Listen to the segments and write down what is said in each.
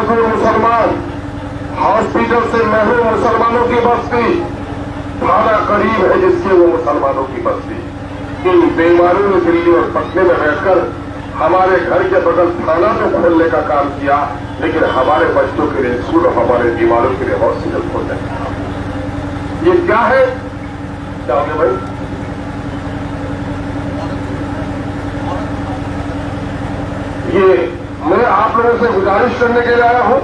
मजदूर मुसलमान, हॉस्पिटल से महरूम मुसलमानों की बस्ती, थाना करीब है जिससे वो मुसलमानों की बस्ती। इन बेईमानों ने दिल्ली और पटने में रहकर हमारे घर के बगल थाना को खोलने का काम किया, लेकिन हमारे बच्चों के लिए स्कूल और हमारे बीमारों के लिए हॉस्पिटल खोलने का काम। ये क्या है? क्या हो गया भाई? ये मैं आप लोगों से गुजारिश करने के लिए आया हूं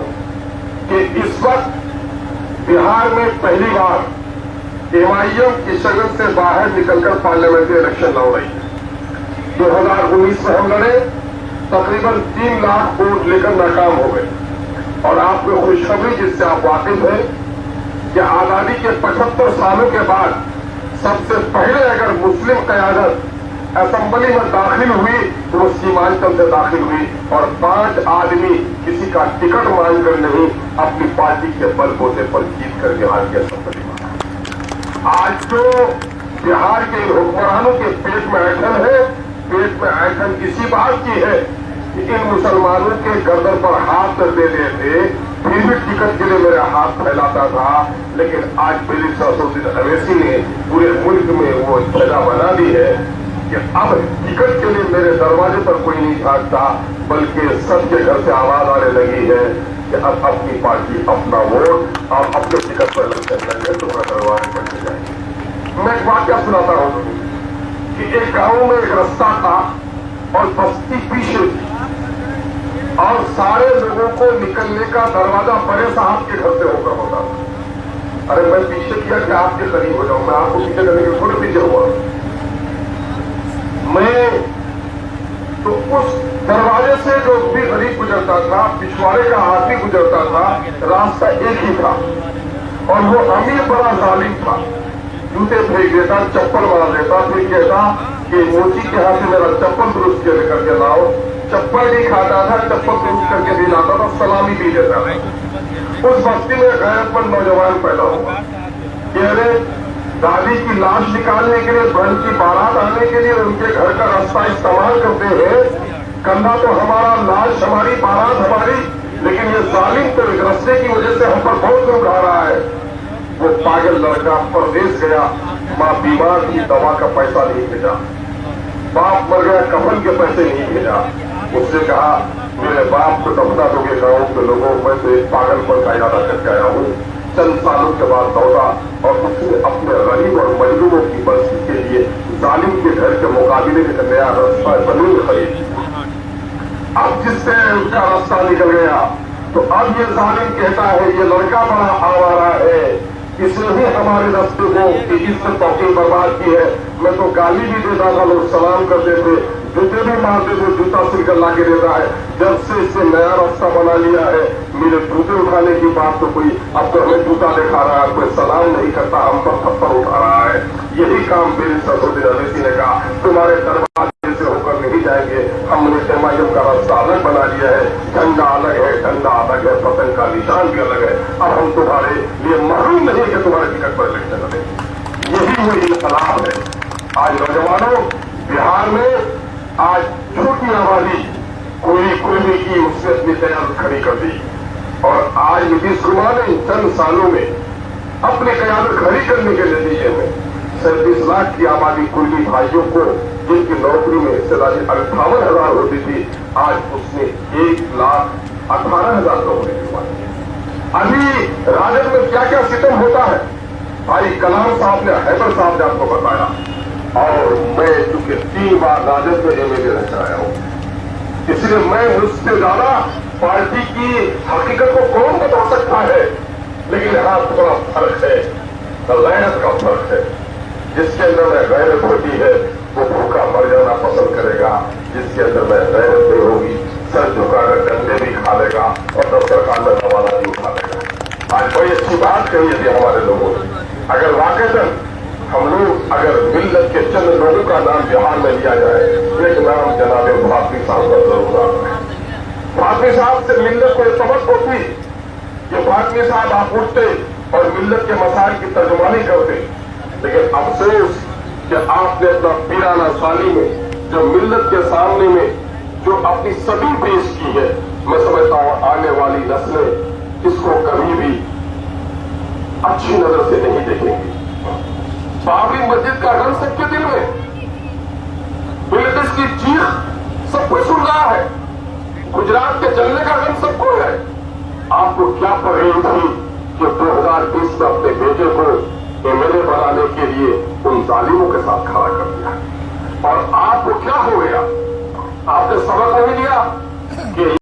कि इस वक्त बिहार में पहली बार एमआईएम किशनगंज से बाहर निकलकर पार्लियामेंट्री इलेक्शन लड़ रही है। 2019 में हम लड़े, तकरीबन 3 लाख वोट लेकर नाकाम हो गए। और आपको खुशखबरी जिससे आप वाकिफ हैं कि आजादी के 75 सालों के बाद सबसे पहले अगर मुस्लिम क़यादत असेंबली में दाखिल हुई तो वो सीमांचल से दाखिल हुई और 5 आदमी किसी का टिकट मांगकर नहीं, अपनी पार्टी के बलबूते पर जीत करके आ गया असेंबली में। आज तो बिहार के हुक्मरानों के पेट में ऐंठन है। पेट में ऐंठन इसी बात की है कि इन मुसलमानों के गर्दन पर हाथ दे देते, फिर भी टिकट के लिए मेरा हाथ फैलाता था। लेकिन आज मेरी ससुर अवैसी ने पूरे मुल्क में वो सजा बना दी है कि अब टिकट के लिए मेरे दरवाजे पर कोई नहीं भागता, बल्कि सबके घर से आवाज आने लगी है कि अब अपनी पार्टी अपना वोट और अपने टिकट पर लगे तो करवाने पड़ते जाएंगे। मैं एक वाक्य सुनाता हूं कि एक गांव में एक रास्ता था और बस्ती पीछे थी और सारे लोगों को निकलने का दरवाजा बड़े साहब के घर से होकर होता था। अरे मैं पीछे किया कि आपके करीब हो जाऊं, मैं आपको पीछे करने के थोड़े पीछे हुआ। मैं तो उस दरवाजे से जो भी गरीब गुजरता था, पिछवाड़े का आदमी गुजरता था, रास्ता एक ही था और वो अमीर बड़ा जालिम था। जूते फेंक देता, चप्पल मार देता, फिर कहता कि मोची के हाथ से मेरा चप्पल दुरुस्त करके लाओ। चप्पल नहीं खाता था, चप्पल दुरुस्त करके भी लाता था, सलामी भी देता था। उस बस्ती में गैरतमंद नौजवान पैदा हुआ। दादी की लाश निकालने के लिए, बहन की बारात आने के लिए उनके घर का रास्ता इस्तेमाल करते हैं। कंधा तो हमारा, लाश हमारी, बारात हमारी, लेकिन ये जालिम तो एक रास्ते की वजह से हम पर बहुत दुख आ रहा है। वो पागल लड़का परदेश गया, माँ बीमार की, दवा का पैसा नहीं भेजा, बाप मर गया, कफन के पैसे नहीं भेजा। उससे कहा मेरे बाप को दफना दोगे गाँव के लोगों, मैं तो एक पागलपन का इरादा करके आया हूँ। चंद सालों के बाद दौड़ा और उसने अपने गरीब और मजदूरों की बस्ती के लिए जालिम के घर के मुकाबले में नया रास्ता जमीन खरीदी। अब जिससे उसका रास्ता निकल गया तो अब ये जालिम कहता है ये लड़का बड़ा आवारा है, इसने ही हमारे रास्ते को इज्जत तौकीर बर्बाद की है। मैं तो गाली भी देता था, लोग सलाम करते थे, जूते भी मारते थे, जूता सिलकर ला के देता है। जब से इससे नया रास्ता बना लिया है, मेरे जूते उठाने की बात तो कोई, अब तो हमें जूता दिखा रहा है, कोई सलाम नहीं करता, हम पर थप्पड़ उठा रहा है। यही काम मेरी ससुर अवैसी ने कहा, तुम्हारे दरवाजे से होकर नहीं जाएंगे, हमने एमआईएम का रास्ता अलग बना लिया है, झंडा अलग है, झंडा अलग है, पतंग का निशान भी अलग है। अब हम तुम्हारे लिए महरूम नहीं कि तुम्हारे टिकट पर इलेक्शन लड़े। यही वो इंकलाब है। आज नौजवानों, बिहार में आज छोटी आबादी कोई भी की उसने अपनी कयादत खड़ी कर दी और आज नीतीश कुमार ने चंद सालों में अपनी कयादत खड़ी करने के नतीजे में 37 लाख की आबादी कुर्मी भाइयों को, जिनकी नौकरी में हिस्सेदारी 58,000 होती थी, आज उसने 1,18,000 नौकरी दिलवाई। अभी राजद में क्या क्या सितम होता है, भाई कलाम साहब ने, हैदर साहब ने आपको बताया। और मैं चूंकि 3 बार राजद में एमएलए रह आया हूं, इसलिए मैं उससे ज्यादा पार्टी की हकीकत को कौन बता सकता है। लेकिन हाँ, थोड़ा फर्क है, गैरत का फर्क है। जिसके अंदर में गैरत होती है वो भूखा मर जाना पसंद करेगा, जिसके अंदर में गैरत नहीं होगी सर झुकाकर डंडे भी खा लेगा और दफ्तरखान में हवाला भी उठा लेगा। आज बड़ी अच्छी बात कही थी हमारे लोगों ने। अगर वाकई हम लोग अगर मिल्लत के चंद लोगों का नाम बिहार में लिया जाए, एक नाम जनाब फातमी साहब का जरूर आता है। फातमी साहब से मिल्लत को सबक होती कि फातमी साहब आप उठते और मिल्लत के मसाइल की तर्जुमानी करते। लेकिन अफसोस कि आपने अपना 92 साली में जो मिल्लत के सामने में जो अपनी सभी पेश की है, मैं समझता हूं आने वाली नस्लें अच्छी नजर से नहीं देखेंगे। बाबरी मस्जिद का गम सबके दिल में, बिल्किस की चीख सब कोई सुन रहा है, गुजरात के जलने का गम सबको है। आपको क्या परहेज थी कि 2020 में अपने बेटे को एमएलए बनाने के लिए उन जालिमों के साथ खड़ा कर दिया? और आपको क्या हो गया? आपने सबक नहीं लिया?